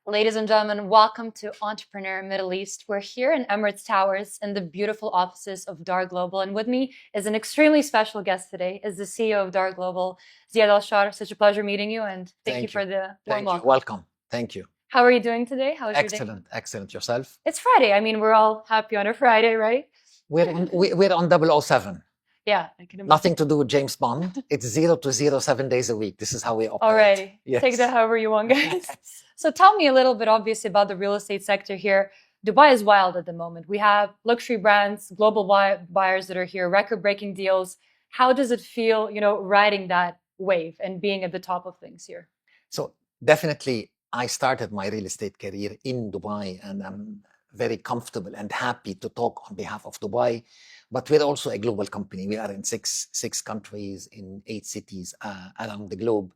Ladies and gentlemen, welcome to Entrepreneur Middle East. We're here in Emirates Towers in the beautiful offices of Dar Global. And with me is an extremely special guest today, is the CEO of Dar Global, Ziad Al-Shar. Such a pleasure meeting you, and thank you for the warm welcome. Welcome. Thank you. How are you doing today? How is your day? Excellent. Excellent. Yourself? It's Friday. I mean, we're all happy on a Friday, right? We're on 007. Yeah, I can imagine. Nothing to do with James Bond. It's 0 to 0, 7 days a week. This is how we operate. Alrighty. Yes. Take that however you want, guys. So tell me a little bit, obviously, about the real estate sector here. Dubai is wild at the moment. We have luxury brands, global buyers that are here, record-breaking deals. How does it feel, riding that wave and being at the top of things here? So definitely, I started my real estate career in Dubai, and I'm very comfortable and happy to talk on behalf of Dubai. But we're also a global company. We are in six countries, in 8 cities around the globe.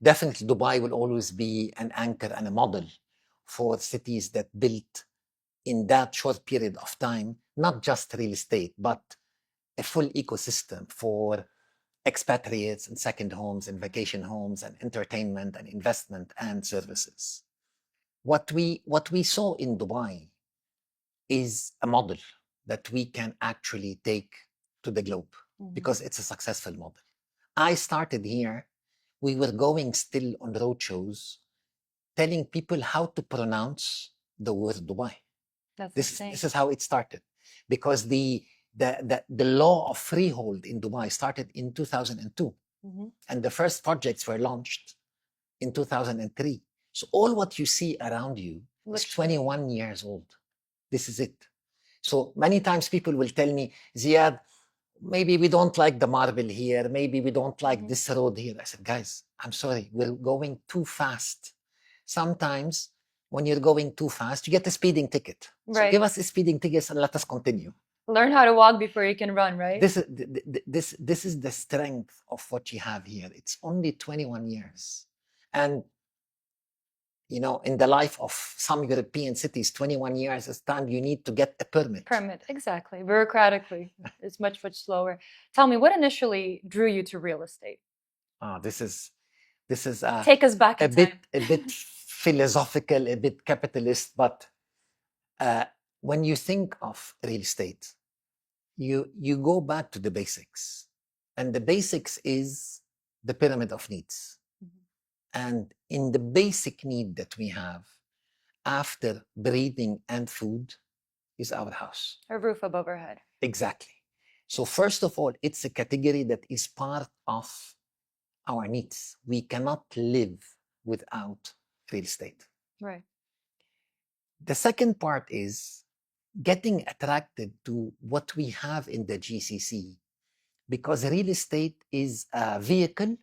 Definitely, Dubai will always be an anchor and a model for cities that built in that short period of time, not just real estate, but a full ecosystem for expatriates and second homes and vacation homes and entertainment and investment and services. What we saw in Dubai is a model that we can actually take to the globe because it's a successful model. I started here. We were going still on roadshows, telling people how to pronounce the word Dubai. This is how it started, because the law of freehold in Dubai started in 2002, and the first projects were launched in 2003. So all what you see around you is 21 years old. This is it. So many times people will tell me, Ziad, maybe we don't like the marble here. Maybe we don't like this road here. I said, guys, I'm sorry, we're going too fast. Sometimes when you're going too fast, you get a speeding ticket. Right. So give us a speeding ticket and let us continue. Learn how to walk before you can run, right? This is the strength of what you have here. It's only 21 years. And in the life of some European cities, 21 years is time you need to get a permit. Permit, exactly. Bureaucratically, it's much, much slower. Tell me, what initially drew you to real estate? This is take us back a bit philosophical, a bit capitalist, but when you think of real estate, you go back to the basics, and the basics is the pyramid of needs. And in the basic need that we have after breathing and food is our house. A roof above our head. Exactly. So first of all, it's a category that is part of our needs. We cannot live without real estate. Right. The second part is getting attracted to what we have in the GCC, because real estate is a vehicle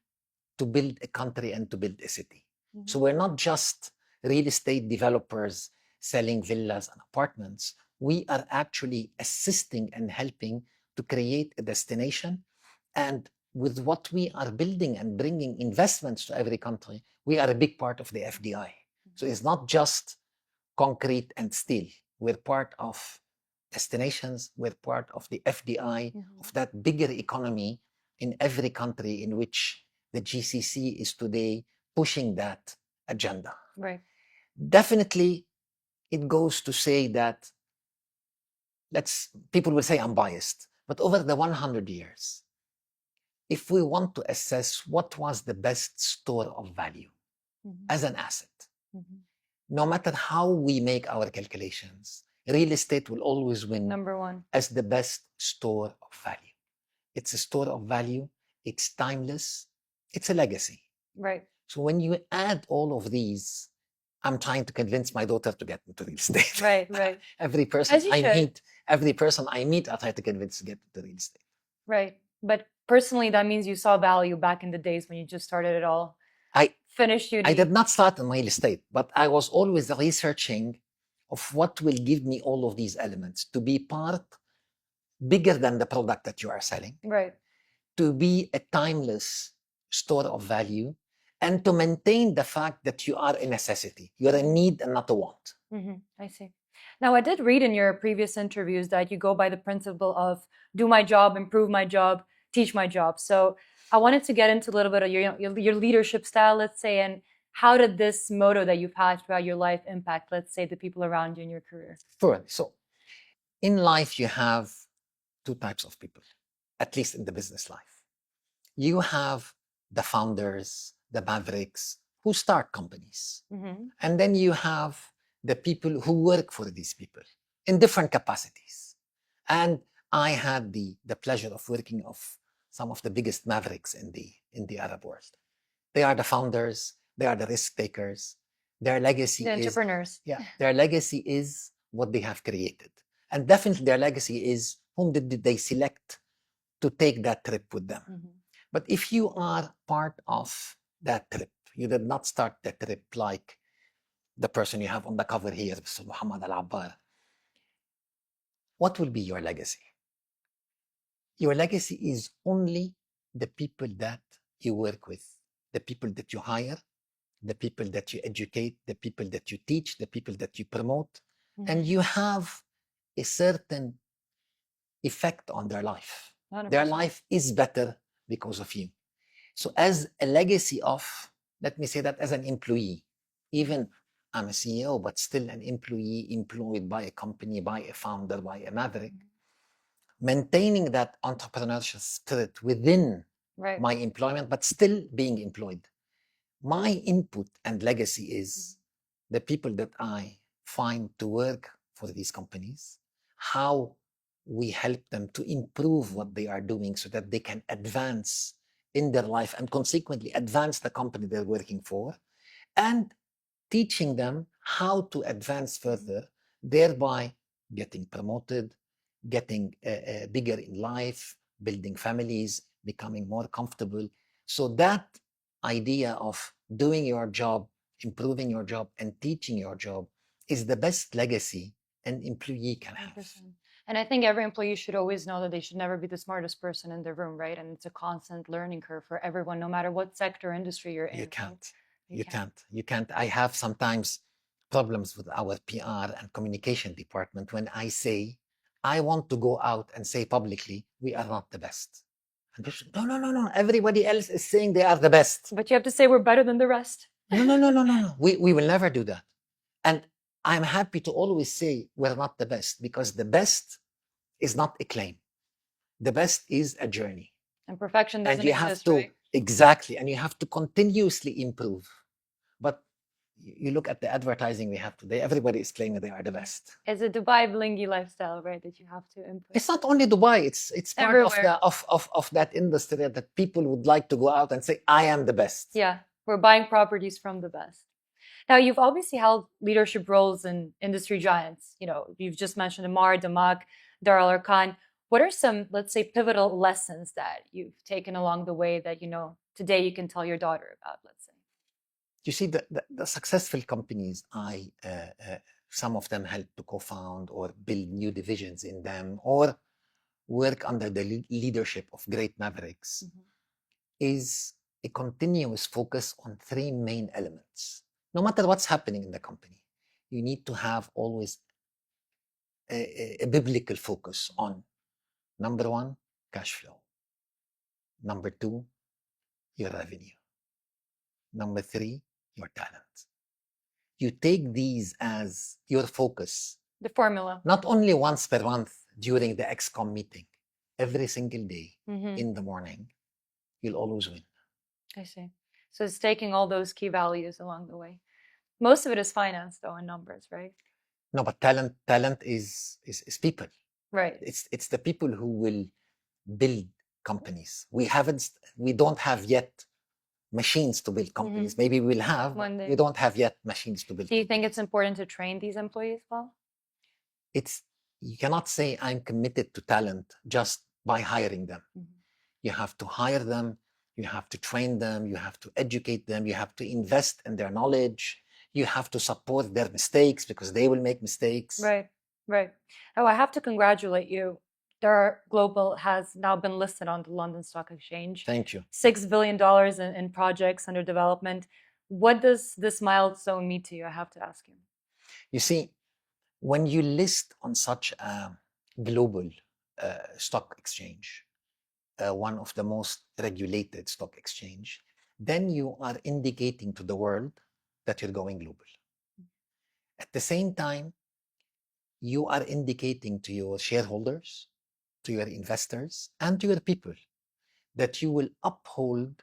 to build a country and to build a city. So we're not just real estate developers selling villas and apartments. We are actually assisting and helping to create a destination. And with what we are building and bringing investments to every country, we are a big part of the FDI. So it's not just concrete and steel. We're part of destinations. We're part of the FDI, of that bigger economy in every country in which the GCC is today pushing that agenda. Right. Definitely, it goes to say that people will say I'm biased, but over the 100 years, if we want to assess what was the best store of value as an asset, no matter how we make our calculations, real estate will always win number one as the best store of value. It's a store of value. It's timeless. It's a legacy. Right. So when you add all of these, I'm trying to convince my daughter to get into real estate. Right. Every person I meet, I try to convince to get into real estate. Right. But personally, that means you saw value back in the days when you just started it all. I I did not start in real estate, but I was always researching of what will give me all of these elements to be part bigger than the product that you are selling. Right. To be a timeless store of value, and to maintain the fact that you are a necessity. You're a need and not a want. I see. Now, I did read in your previous interviews that you go by the principle of do my job, improve my job, teach my job. So I wanted to get into a little bit of your leadership style, let's say, and how did this motto that you've had throughout your life impact, let's say, the people around you in your career? Sure. So in life, you have two types of people, at least in the business life. You have the founders, the mavericks who start companies. Mm-hmm. And then you have the people who work for these people in different capacities. And I had the pleasure of working of some of the biggest mavericks in the Arab world. They are the founders, they are the risk takers. Their legacy The is entrepreneurs. their legacy is what they have created. And definitely their legacy is whom did they select to take that trip with them. Mm-hmm. But if you are part of that trip, you did not start the trip like the person you have on the cover here, Mr. Muhammad Al Abbar. What will be your legacy? Your legacy is only the people that you work with, the people that you hire, the people that you educate, the people that you teach, the people that you promote, and you have a certain effect on their life. 100%. Their life is better because of you. So as a legacy of, let me say that as an employee, even I'm a CEO, but still an employee employed by a company, by a founder, by a maverick, maintaining that entrepreneurship spirit within Right. my employment, but still being employed. My input and legacy is the people that I find to work for these companies, how we help them to improve what they are doing so that they can advance in their life and consequently advance the company they're working for, and teaching them how to advance further, thereby getting promoted, getting bigger in life, building families, becoming more comfortable. So that idea of doing your job, improving your job, and teaching your job is the best legacy an employee can have. 100%. And I think every employee should always know that they should never be the smartest person in the room, right? And it's a constant learning curve for everyone, no matter what sector or industry you're in. You can't. You can't. I have sometimes problems with our PR and communication department when I say, I want to go out and say publicly, we are not the best. And they say, no. Everybody else is saying they are the best. But you have to say we're better than the rest. No. We will never do that. And I'm happy to always say we're not the best, because the best is not a claim. The best is a journey. And perfection doesn't And you exist, have to, right? exactly, and you have to continuously improve. But you look at the advertising we have today, everybody is claiming they are the best. It's a Dubai blingy lifestyle, right? That you have to input. It's not only Dubai, it's part Everywhere. of that industry that people would like to go out and say, I am the best. Yeah, we're buying properties from the best. Now, you've obviously held leadership roles in industry giants. You know, you've just mentioned Amar, Damak, Dar Al Arkan. What are some, let's say, pivotal lessons that you've taken along the way that, you know, today you can tell your daughter about, let's say? You see, the successful companies, some of them helped to co-found or build new divisions in them, or work under the leadership of great mavericks, is a continuous focus on three main elements. No matter what's happening in the company, you need to have always a biblical focus on, number one, cash flow. Number two, your revenue. Number three, your talent. You take these as your focus. The formula. Not only once per month during the XCOM meeting, every single day in the morning, you'll always win. I see. So it's taking all those key values along the way. Most of it is finance, though, in numbers, right? No, but talent is people. Right. It's the people who will build companies. We don't have yet machines to build companies. Maybe we'll have. One day. We don't have yet machines to build. Do you think it's important to train these employees well? You cannot say I'm committed to talent just by hiring them. You have to hire them, you have to train them, you have to educate them, you have to invest in their knowledge, you have to support their mistakes because they will make mistakes. Right. Oh, I have to congratulate you. Dar Global has now been listed on the London Stock Exchange. Thank you. $6 billion in projects under development. What does this milestone mean to you? I have to ask you. You see, when you list on such a global stock exchange, one of the most regulated stock exchange, then you are indicating to the world that you're going global. At the same time, you are indicating to your shareholders, to your investors, and to your people that you will uphold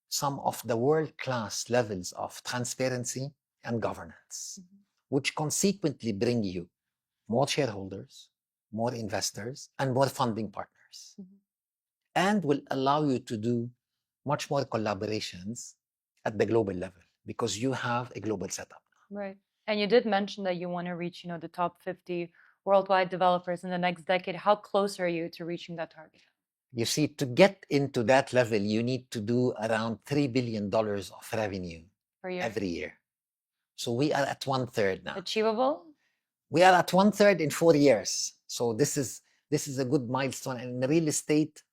some of the world-class levels of transparency and governance, which consequently bring you more shareholders, more investors, and more funding partners, and will allow you to do much more collaborations at the global level because you have a global setup. Right. And you did mention that you want to reach, the top 50 worldwide developers in the next decade. How close are you to reaching that target? You see, to get into that level, you need to do around $3 billion of revenue Per year? every year. So we are at 1/3 now. Achievable? We are at 1/3 in 4 years. So this is a good milestone. And in real estate,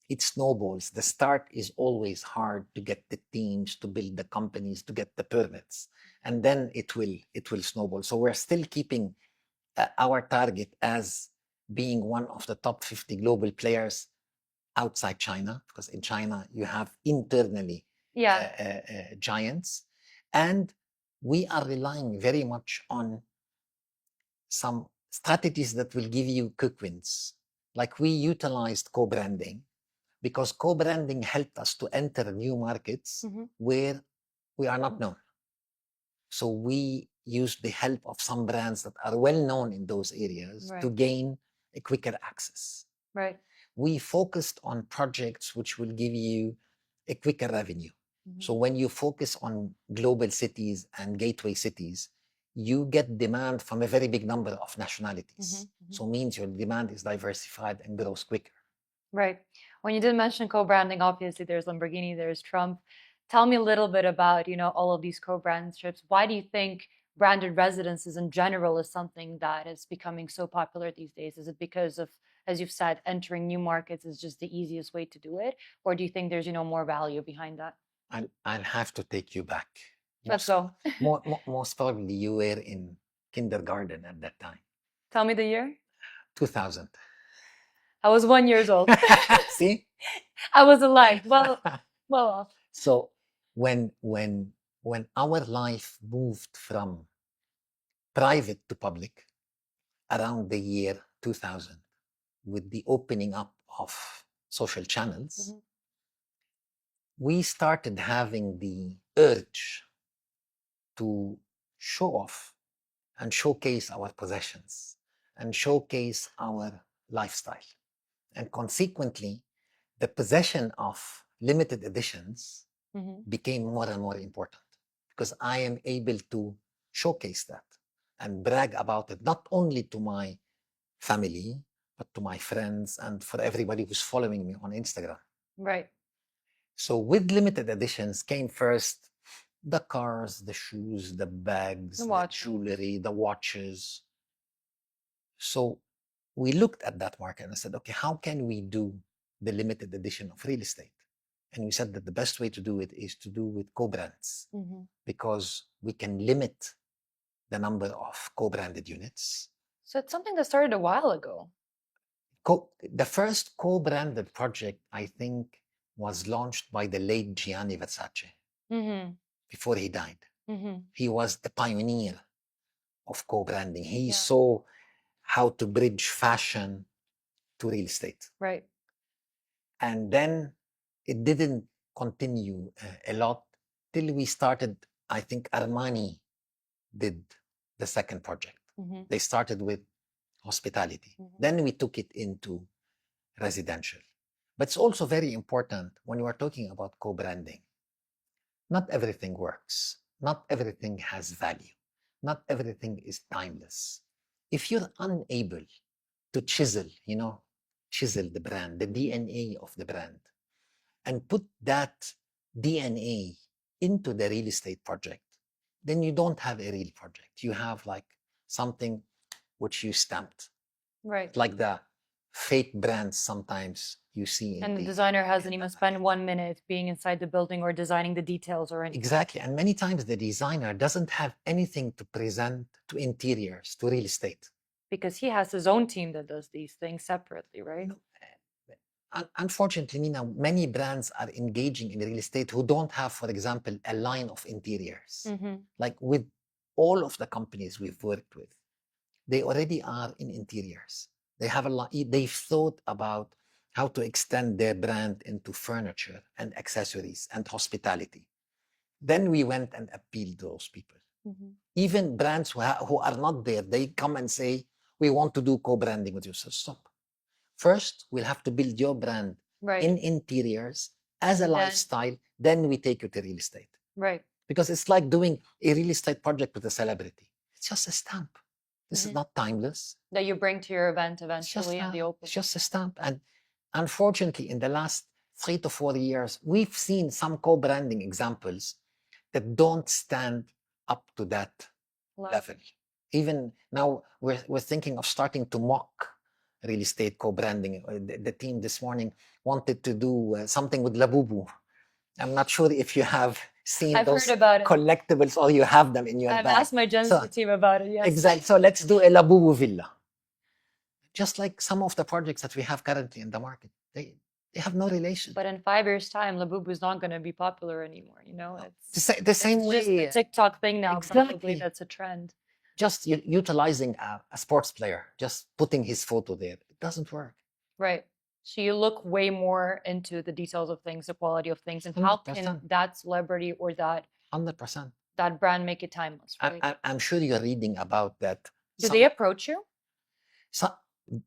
it snowballs. The start is always hard to get the teams, to build the companies, to get the permits, and then it will snowball. So we're still keeping our target as being one of the top 50 global players outside China, because in China you have internally giants, and we are relying very much on some strategies that will give you quick wins. Like we utilized co-branding because co-branding helped us to enter new markets where we are not known. So we used the help of some brands that are well known in those areas to gain a quicker access. Right. We focused on projects which will give you a quicker revenue. So when you focus on global cities and gateway cities, you get demand from a very big number of nationalities. So it means your demand is diversified and grows quicker. Right. When you did mention co-branding, obviously there's Lamborghini, there's Trump. Tell me a little bit about, all of these co-brandships. Why do you think branded residences in general is something that is becoming so popular these days? Is it because of, as you've said, entering new markets is just the easiest way to do it? Or do you think there's, more value behind that? I'll have to take you back. Let's go. Most probably you were in kindergarten at that time. Tell me the year. 2000. I was 1 year old. See? I was alive. Well off. So when our life moved from private to public around the year 2000, with the opening up of social channels, we started having the urge to show off and showcase our possessions and showcase our lifestyle. And consequently, the possession of limited editions became more and more important because I am able to showcase that and brag about it, not only to my family, but to my friends and for everybody who's following me on Instagram. Right. So with limited editions came first the cars, the shoes, the bags, the jewelry, the watches. So we looked at that market and said, okay, how can we do the limited edition of real estate? And we said that the best way to do it is to do with co-brands because we can limit the number of co-branded units. So it's something that started a while ago. The first co-branded project, I think, was launched by the late Gianni Versace before he died. He was a pioneer of co-branding. He saw how to bridge fashion to real estate. Right. And then it didn't continue a lot till we started, I think Armani did the second project. They started with hospitality. Then we took it into residential. But it's also very important when you are talking about co-branding. Not everything works. Not everything has value. Not everything is timeless. If you're unable to chisel the brand, the DNA of the brand, and put that DNA into the real estate project, then you don't have a real project. You have like something which you stamped. Right. Like the fake brands sometimes you see. And the designer hasn't even spent 1 minute being inside the building or designing the details or anything. Exactly. And many times the designer doesn't have anything to present to interiors, to real estate. Because he has his own team that does these things separately, right? No, Unfortunately, Nina, many brands are engaging in real estate who don't have, for example, a line of interiors. Mm-hmm. Like with all of the companies we've worked with, they already are in interiors. They have a lot, they've thought about how to extend their brand into furniture and accessories and hospitality. Then we went and appealed to those people. Mm-hmm. Even brands who are not there, they come and say, we want to do co-branding with you. So stop. First, we'll have to build your brand Right. in interiors as a And then- lifestyle. Then we take you to real estate. Right. Because it's like doing a real estate project with a celebrity. It's just a stamp. This is Mhm. not timeless. That you bring to your event It's just, eventually in the open. it's just a stamp. And unfortunately, in the last 3 to 4 years, we've seen some co-branding examples that don't stand up to that level. Even now, we're thinking of starting to mock real estate co-branding. The team this morning wanted to do something with Labubu. I'm not sure if you have seen I've those heard about it. collectibles or you have them in your I've bag. asked my Gen Z So- team about it. Yes. Exactly. So let's do a Labubu villa. Just like some of the projects that we have currently in the market, they have no relation. But in 5 years' time, Labubu is not going to be popular anymore. You know, The same it's way, just a TikTok thing now. Probably Exactly. that's a trend. just utilizing a sports player, just putting his photo there, it doesn't work. Right. So you look way more into the details of things, the quality of things, and how can 100%. that celebrity or that 100%. brand make it timeless, right? I'm sure you're reading about that. Do Some- they approach you? So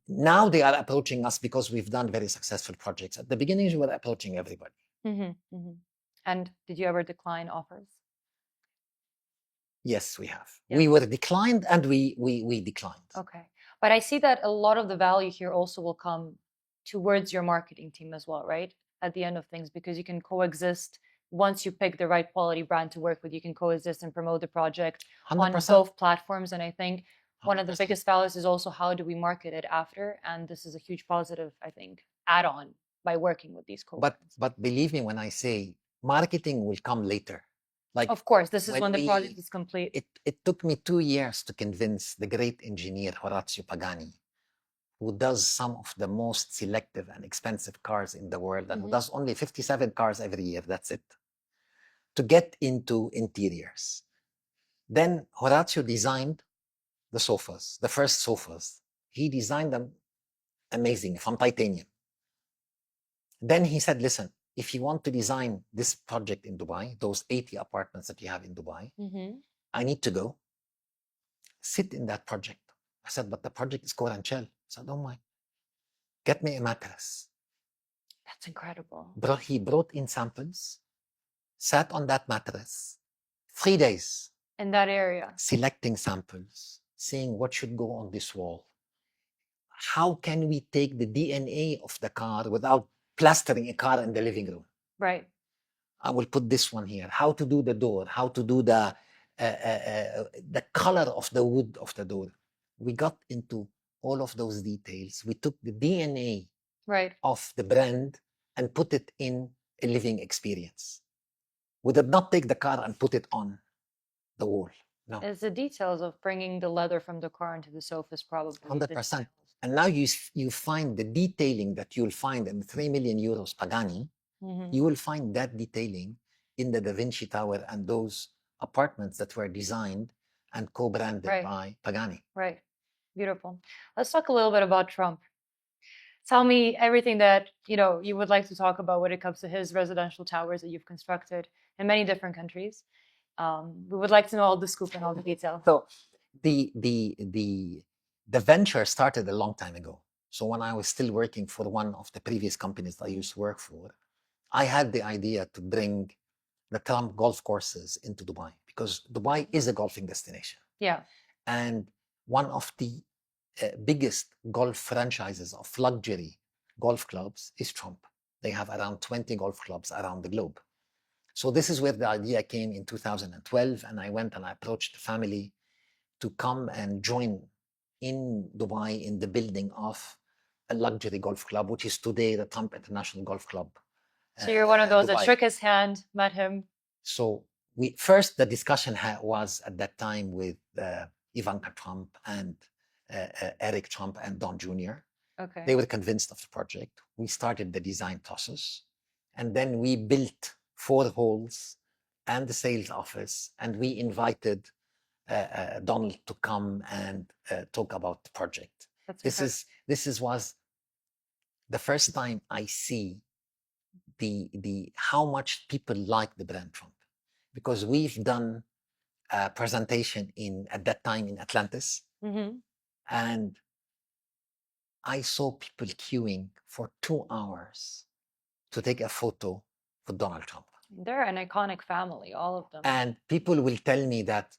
now they are approaching us because we've done very successful projects. At the beginning, we were approaching everybody. Mm-hmm. And did you ever decline offers? Yes, we have. Yeah. We were declined and we declined. Okay. But I see that a lot of the value here also will come towards your marketing team as well, right? At the end of things, because you can coexist once you pick the right quality brand to work with, you can coexist and promote the project on 100%. both platforms. And I think one of the 100%. biggest values is also how do we market it after? And this is a huge positive, I think, add-on by working with these co-brands. But believe me when I say marketing will come later. Like Of course, this is when when the we- project is complete. it took me 2 years to convince the great engineer Horacio Pagani, who does some of the most selective and expensive cars in the world, and who Mhm. does only 57 cars every year, that's it, to get into interiors. Then Horacio designed the sofas, the first sofas. He designed them amazing from titanium. Then he said, listen, if you want to design this project in Dubai, those 80 apartments that you have in Dubai, Mhm. I need to go sit in that project. I said, but the project is core and shell. I said, don't mind. Get me a mattress. That's incredible. He brought in samples, sat on that mattress, 3 days, In that area. selecting samples, seeing what should go on this wall. How can we take the DNA of the car without plastering a car in the living room? Right. I will put this one here. How to do the door? How to do the color of the wood of the door? We got into all of those details. We took the DNA Right. of the brand and put it in a living experience. We did not take the car and put it on the wall. No, It's the details of bringing the leather from the car into the sofas, probably. the 100%. styles. And now you find the detailing that you'll find in 3 million euros Pagani. Mhm. You will find that detailing in the Da Vinci Tower and those apartments that were designed and co-branded Right. by Pagani. Right. Beautiful. Let's talk a little bit about Trump. Tell me everything that you would like to talk about when it comes to his residential towers that you've constructed in many different countries. We would like to know all the scoop and all the detail. So the venture started a long time ago. So when I was still working for one of the previous companies I used to work for, I had the idea to bring the Trump golf courses into Dubai because Dubai is a golfing destination. Yeah. And one of the biggest golf franchises of luxury golf clubs is Trump. They have around 20 golf clubs around the globe. So this is where the idea came in 2012, and I went and I approached the family to come and join in Dubai in the building of a luxury golf club, which is today the Trump International Golf Club. So you're one of those that Dubai. shook his hand, met him. So the discussion was at that time with Ivanka Trump and Eric Trump and Don Jr. Okay. They were convinced of the project. We started the design process, and then we built 4 halls and the sales office, and we invited Donald to come and talk about the project. That's This incredible. was the first time I see the how much people like the brand Trump, because we've done a presentation at that time in Atlantis, Mm-hmm. and I saw people queuing for 2 hours to take a photo for Donald Trump. They're an iconic family, all of them. And people will tell me that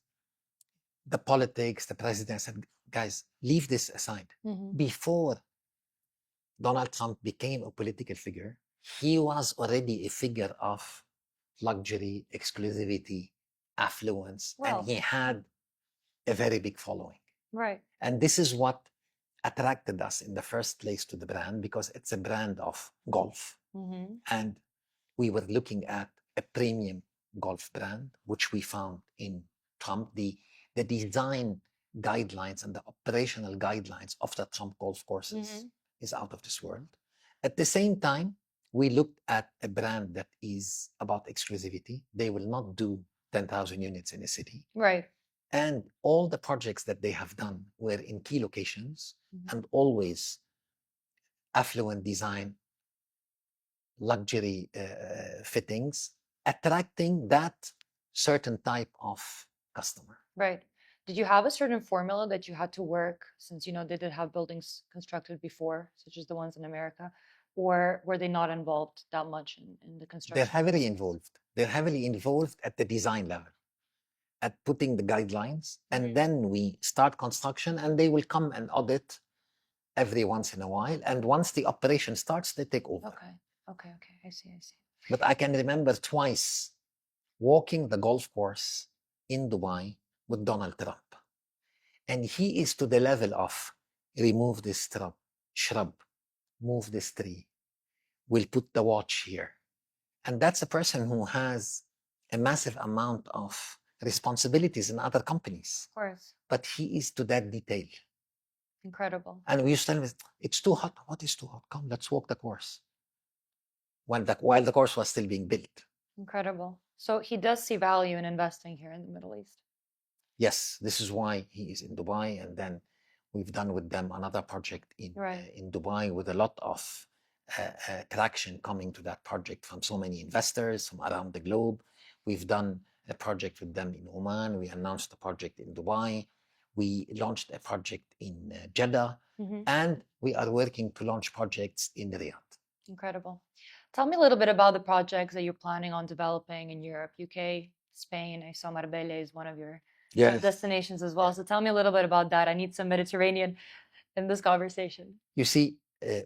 the politics, the president said, guys, leave this aside. Mm-hmm. Before Donald Trump became a political figure, he was already a figure of luxury, exclusivity, affluence, Well, and he had a very big following. right. And this is what attracted us in the first place to the brand, because it's a brand of golf. Mm-hmm. And we were looking at a premium golf brand, which we found in Trump. The design guidelines and the operational guidelines of the Trump golf courses is out of this world. At the same time, we looked at a brand that is about exclusivity. They will not do 10,000 units in a city. Right. And all the projects that they have done were in key locations and always affluent design, luxury fittings, attracting that certain type of customer. Right. Did you have a certain formula that you had to work, since they did have buildings constructed before, such as the ones in America, or were they not involved that much in the construction? They're heavily involved. They're heavily involved at the design level, at putting the guidelines, and then we start construction, and they will come and audit every once in a while. And once the operation starts, they take over. Okay. I see. But I can remember twice walking the golf course in Dubai with Donald Trump. And he is to the level of remove this shrub, move this tree, we'll put the watch here. And that's a person who has a massive amount of responsibilities in other companies. Of course. But he is to that detail. Incredible. And we used to tell him, it's too hot. What is too hot? Come, let's walk the course. While the course was still being built. Incredible. So he does see value in investing here in the Middle East. Yes, this is why he is in Dubai. And then we've done with them another project in Dubai with a lot of traction coming to that project from so many investors from around the globe. We've done a project with them in Oman. We announced a project in Dubai. We launched a project in Jeddah. And we are working to launch projects in Riyadh. Incredible. Tell me a little bit about the projects that you're planning on developing in Europe, UK, Spain. I saw Marbella is one of your destinations as well. So tell me a little bit about that. I need some Mediterranean in this conversation. You see,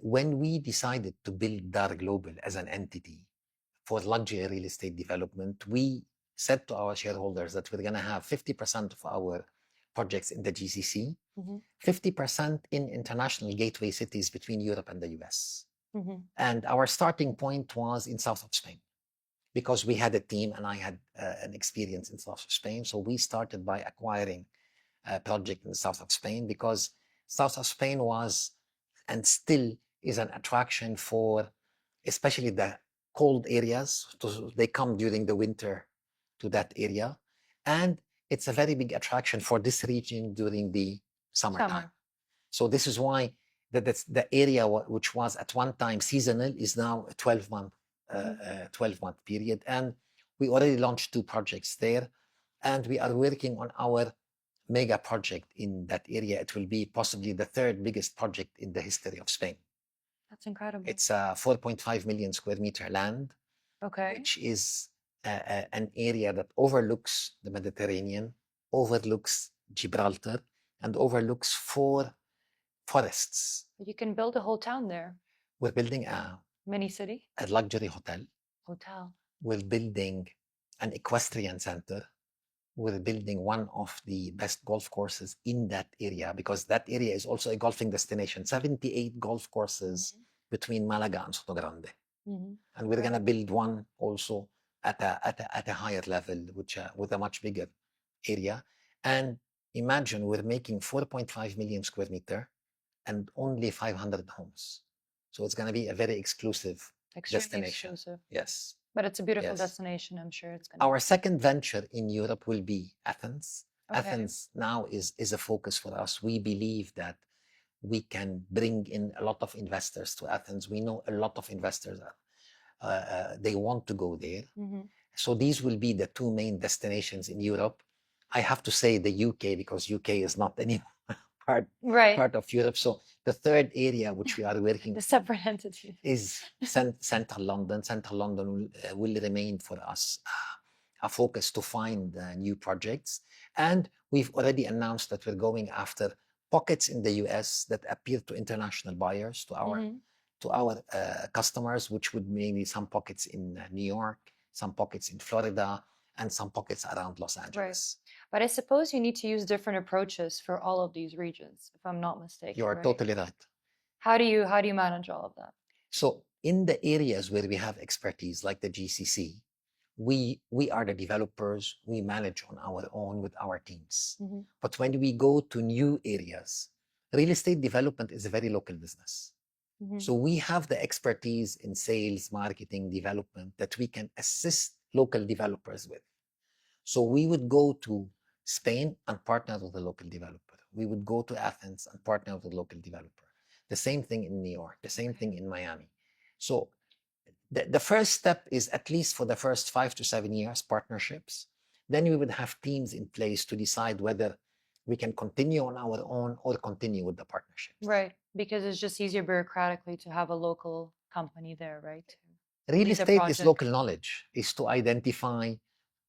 when we decided to build Dar Global as an entity for luxury real estate development, we said to our shareholders that we're going to have 50% of our projects in the GCC, 50% in international gateway cities between Europe and the US. And our starting point was in south of Spain, because we had a team and I had an experience in south of Spain. So we started by acquiring a project in the south of Spain, because south of Spain was and still is an attraction for especially the cold areas. They come during the winter to that area. And it's a very big attraction for this region during the summertime. So this is why that's the area which was at one time seasonal is now a 12-month period. And we already launched 2 projects there. And we are working on our mega project in that area. It will be possibly the 3rd biggest project in the history of Spain. That's incredible. It's a 4.5 million square meter land, okay, which is an area that overlooks the Mediterranean, overlooks Gibraltar, and overlooks 4 forests. You can build a whole town there. We're building a mini city, a luxury hotel. Hotel. We're building an equestrian center. We're building one of the best golf courses in that area, because that area is also a golfing destination. 78 golf courses between Malaga and Soto Grande. And we're going to build one also at a higher level, which with a much bigger area. And imagine we're making 4.5 million square meter and only 500 homes. So it's going to be a very exclusive Extremely destination. exclusive. Yes. But it's a beautiful Yes. destination. I'm sure it's going to Our second venture in Europe will be Athens. Okay. Athens now is a focus for us. We believe that we can bring in a lot of investors to Athens. We know a lot of investors they want to go there. Mhm. So these will be the two main destinations in Europe. I have to say the UK because UK is not any Right. part of Europe. So the third area which we are working The separate entity. is Central London. Central London will remain for us a focus to find new projects. And we've already announced that we're going after pockets in the US that appeal to international buyers, to our Mhm. customers, which would maybe some pockets in New York, some pockets in Florida, and some pockets around Los Angeles. But I suppose you need to use different approaches for all of these regions, if I'm not mistaken. You are right? totally right. How do you manage all of that? So in the areas where we have expertise, like the GCC, we are the developers. We manage on our own with our teams. Mhm. But when we go to new areas, real estate development is a very local business. Mhm. So we have the expertise in sales, marketing, development that we can assist local developers with. So we would go to Spain and partner with a local developer. We would go to Athens and partner with a local developer. The same thing in New York, the same thing in Miami. So the first step is, at least for the first 5 to 7 years, partnerships. Then we would have teams in place to decide whether we can continue on our own or continue with the partnerships. Right, because it's just easier bureaucratically to have a local company there, right? Real lead the estate is project. local knowledge, is to identify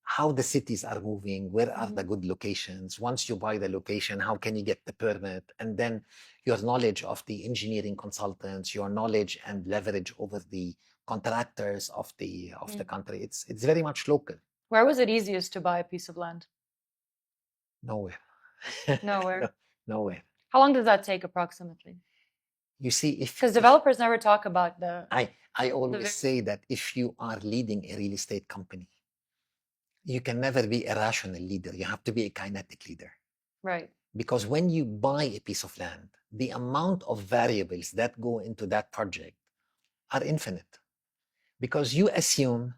how the cities are moving, where are the Mhm. good locations. Once you buy the location, how can you get the permit? And then your knowledge of the engineering consultants, your knowledge and leverage over the contractors of the country. It's very much local. Where was it easiest to buy a piece of land? Nowhere. Nowhere. Nowhere. How long does that take approximately? You see, if Because developers never talk about the. I always say that if you are leading a real estate company, you can never be a rational leader. You have to be a kinetic leader. Right. Because when you buy a piece of land, the amount of variables that go into that project are infinite. Because you assume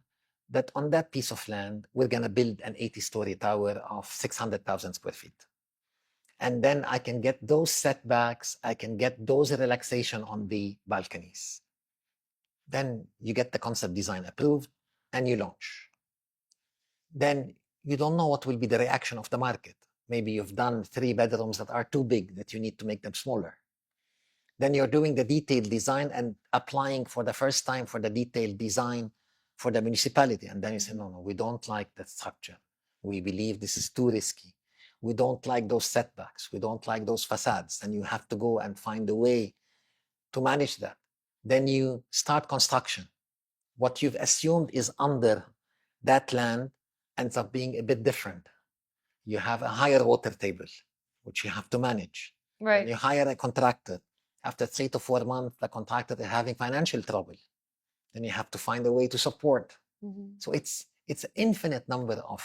that on that piece of land, we're going to build an 80-story tower of 600,000 square feet. And then I can get those setbacks, I can get those relaxation on the balconies. Then you get the concept design approved and you launch. Then you don't know what will be the reaction of the market. Maybe you've done 3 bedrooms that are too big, that you need to make them smaller. Then you're doing the detailed design and applying for the first time for the detailed design for the municipality. And then you say, no, we don't like that structure. We believe this is too risky. We don't like those setbacks. We don't like those facades. And you have to go and find a way to manage that. Then you start construction. What you've assumed is under that land ends up being a bit different. You have a higher water table, which you have to manage. Right. When you hire a contractor, after 3 to 4 months, the contractor is having financial trouble. Then you have to find a way to support. Mhm. So it's an infinite number of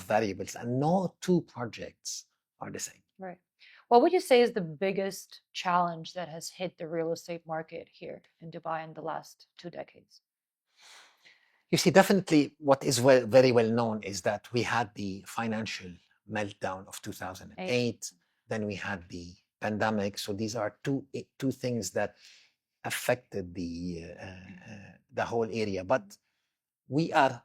variables, and no two projects are the same. Right. What would you say is the biggest challenge that has hit the real estate market here in Dubai in the last 2 decades? You see, definitely what is very well known is that we had the financial meltdown of 2008. Then we had the pandemic. So these are two things that affected the whole area. But we are,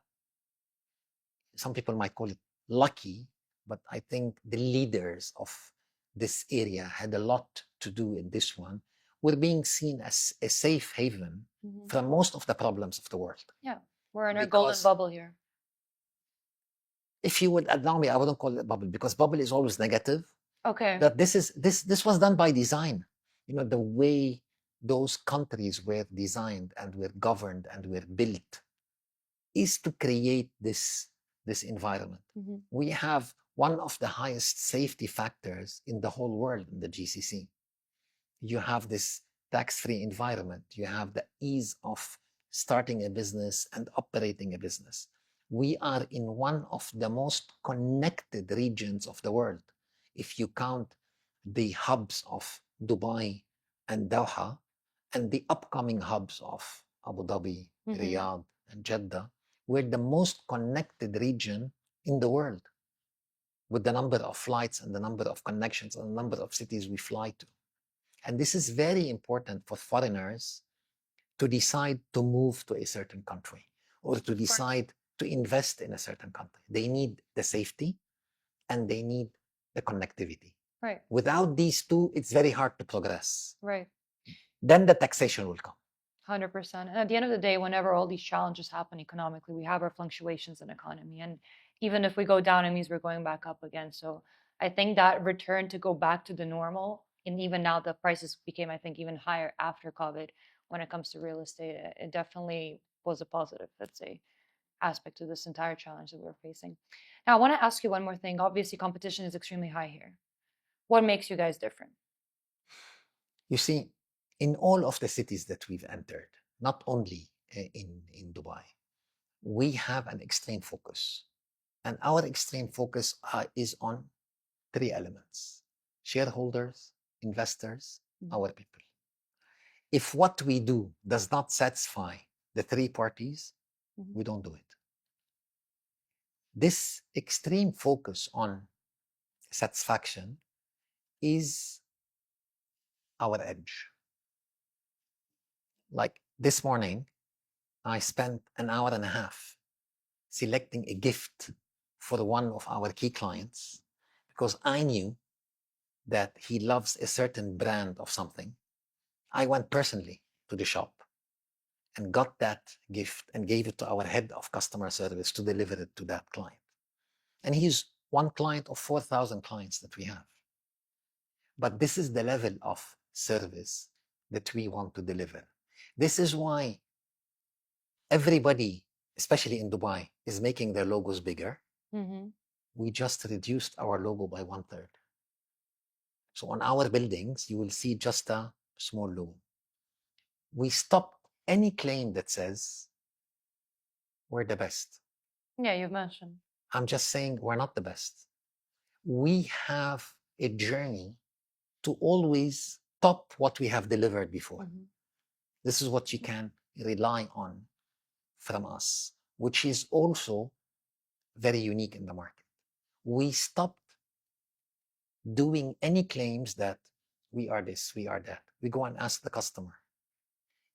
some people might call it lucky, but I think the leaders of this area had a lot to do in this one. We're being seen as a safe haven from most of the problems of the world. Yeah, we're in a golden bubble here. If you would allow me, I wouldn't call it a bubble, because bubble is always negative. Okay. That this was done by design. You know, the way those countries were designed and were governed and were built is to create this environment. We have one of the highest safety factors in the whole world in the GCC. You have this tax-free environment. You have the ease of starting a business and operating a business. We are in one of the most connected regions of the world. If you count the hubs of Dubai, and Doha and the upcoming hubs of Abu Dhabi, Mhm. Riyadh, and Jeddah, we're the most connected region in the world with the number of flights and the number of connections and the number of cities we fly to. And this is very important for foreigners to decide to move to a certain country or to decide to invest in a certain country. They need the safety and they need the connectivity. Right. Without these two, it's very hard to progress. Right. Then the taxation will come. 100%. And at the end of the day, whenever all these challenges happen economically, we have our fluctuations in economy. And even if we go down, it means we're going back up again. So I think that return to go back to the normal, and even now the prices became, I think, even higher after COVID when it comes to real estate, it definitely was a positive, let's say, aspect to this entire challenge that we're facing. Now, I want to ask you one more thing. Obviously, competition is extremely high here. What makes you guys different? You see, in all of the cities that we've entered, not only in Dubai, we have an extreme focus. And our extreme focus is on three elements: shareholders, investors, our people. If what we do does not satisfy the three parties, we don't do it. This extreme focus on satisfaction is our edge. Like this morning, I spent an hour and a half selecting a gift for one of our key clients because I knew that he loves a certain brand of something. I went personally to the shop and got that gift and gave it to our head of customer service to deliver it to that client. And he's one client of 4,000 clients that we have. But this is the level of service that we want to deliver. This is why everybody, especially in Dubai, is making their logos bigger. We just reduced our logo by 1/3. So on our buildings, you will see just a small logo. We stopped any claim that says we're the best. Yeah, you've mentioned. I'm just saying we're not the best. We have a journey to always top what we have delivered before. This is what you can rely on from us, which is also very unique in the market. We stopped doing any claims that we are this, we are that. We go and ask the customer.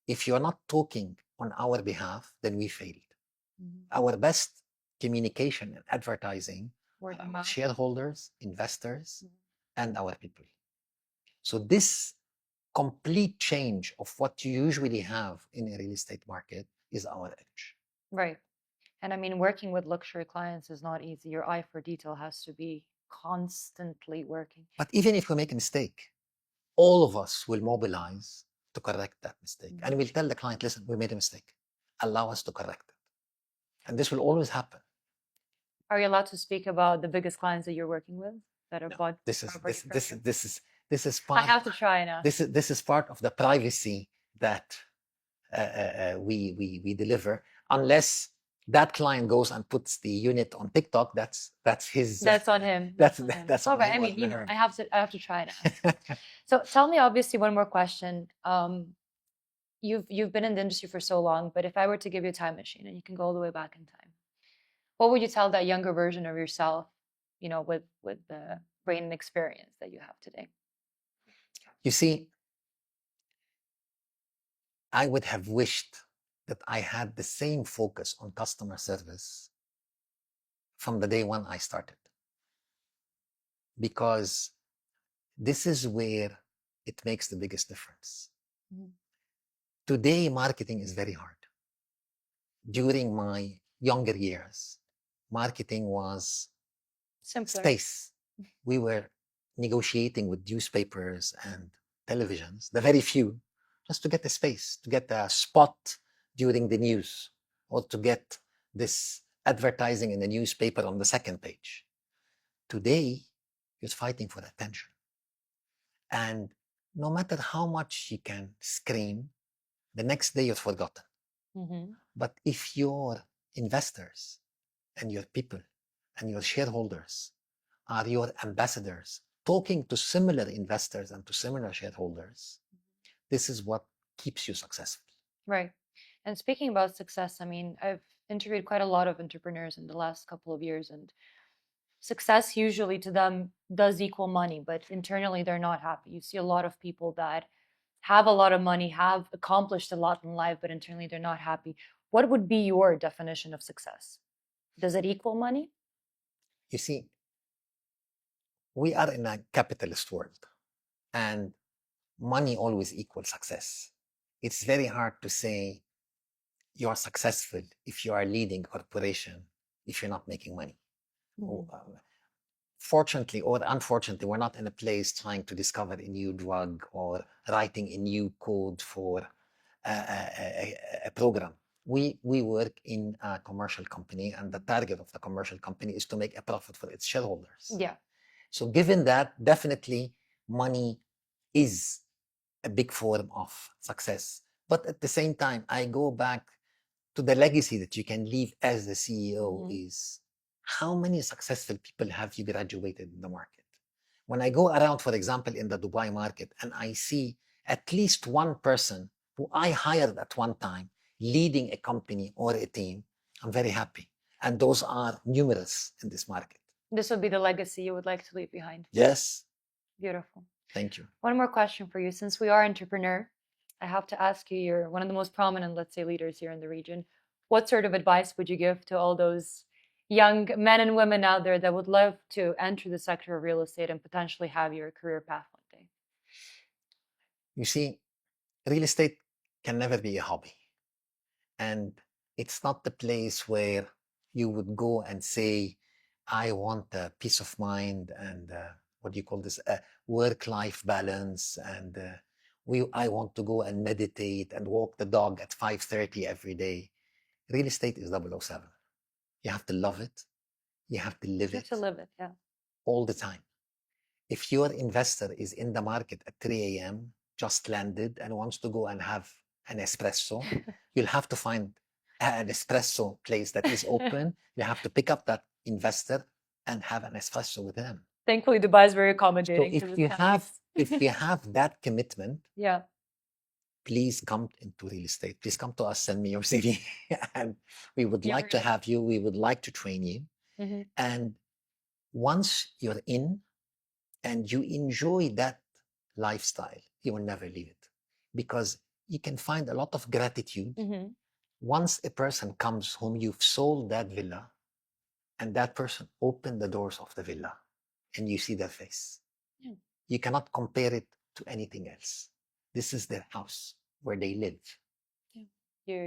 If you're not talking on our behalf, then we failed. Our best communication and advertising Word of our mouth. shareholders, investors, and our people. So this complete change of what you usually have in a real estate market is our edge. Right. And I mean, working with luxury clients is not easy. Your eye for detail has to be constantly working. But even if we make a mistake, all of us will mobilize to correct that mistake. And we'll tell the client, listen, we made a mistake. Allow us to correct it. And this will always happen. Are you allowed to speak about the biggest clients that you're working with that are bought? This is I part. have to try now. This is part of the privacy that we deliver. Unless that client goes and puts the unit on TikTok, that's his. That's on him. That's on him. that's all on right. I him mean, or you know, her. I have to try now. So tell me, obviously, one more question. You've been in the industry for so long, but if I were to give you a time machine and you can go all the way back in time, what would you tell that younger version of yourself, you know, with the brain and experience that you have today? You see, I would have wished that I had the same focus on customer service from the day one I started. Because this is where it makes the biggest difference. Today, marketing is very hard. During my younger years, marketing was Simpler. space. We were negotiating with newspapers and televisions, the very few, just to get the space, to get a spot during the news, or to get this advertising in the newspaper on the second page. Today, you're fighting for attention. And no matter how much you can scream, the next day you're forgotten. But if your investors and your people and your shareholders are your ambassadors, talking to similar investors and to similar shareholders, This is what keeps you successful. Right. And speaking about success, I mean, I've interviewed quite a lot of entrepreneurs in the last couple of years, and success usually to them does equal money, but internally they're not happy. You see a lot of people that have a lot of money, have accomplished a lot in life, but internally they're not happy. What would be your definition of success? Does it equal money? You see, we are in a capitalist world, and money always equals success. It's very hard to say you are successful if you are leading corporation if you're not making money. Fortunately or unfortunately, we're not in a place trying to discover a new drug or writing a new code for a program. We work in a commercial company, and the target of the commercial company is to make a profit for its shareholders. Yeah. So given that, definitely money is a big form of success. But at the same time, I go back to the legacy that you can leave as the CEO is how many successful people have you graduated in the market? When I go around, for example, in the Dubai market, and I see at least one person who I hired at one time leading a company or a team, I'm very happy. And those are numerous in this market. This would be the legacy you would like to leave behind. Yes. Beautiful. Thank you. One more question for you. Since we are entrepreneur, I have to ask you, you're one of the most prominent, let's say, leaders here in the region. What sort of advice would you give to all those young men and women out there that would love to enter the sector of real estate and potentially have your career path one day? You see, real estate can never be a hobby. And it's not the place where you would go and say, I want a peace of mind and what do you call this? Work-life balance. And I want to go and meditate and walk the dog at 5:30 every day. Real estate is 007. You have to love it. You have to live You it. have to live it, yeah. All the time. If your investor is in the market at 3 a.m., just landed and wants to go and have an espresso, you'll have to find an espresso place that is open. You have to pick up that investor and have an espresso with them. Thankfully, Dubai is very So accommodating. if you have that commitment, yeah, please come into real estate. Please come to us, send me your CV, and we would like to have you. We would like to train you. And once you're in and you enjoy that lifestyle, you will never leave it, because you can find a lot of gratitude once a person comes whom you've sold that villa and that person opened the doors of the villa and you see their face. Yeah. You cannot compare it to anything else. This is their house where they live. Yeah.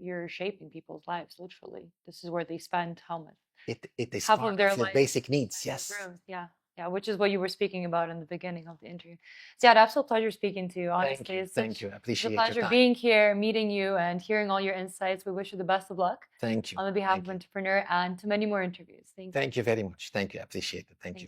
You're shaping people's lives, literally. This is where they spend how much? It is half part of their of your life, basic needs. Yes. Yeah. Yeah, which is what you were speaking about in the beginning of the interview. Ziad, absolute pleasure speaking to you, honestly. Thank you. I appreciate it. It's a pleasure being here, meeting you, and hearing all your insights. We wish you the best of luck. Thank you. On the behalf of Entrepreneur and to many more interviews. Thank you. Thank you very much. Thank you. I appreciate it. Thank you.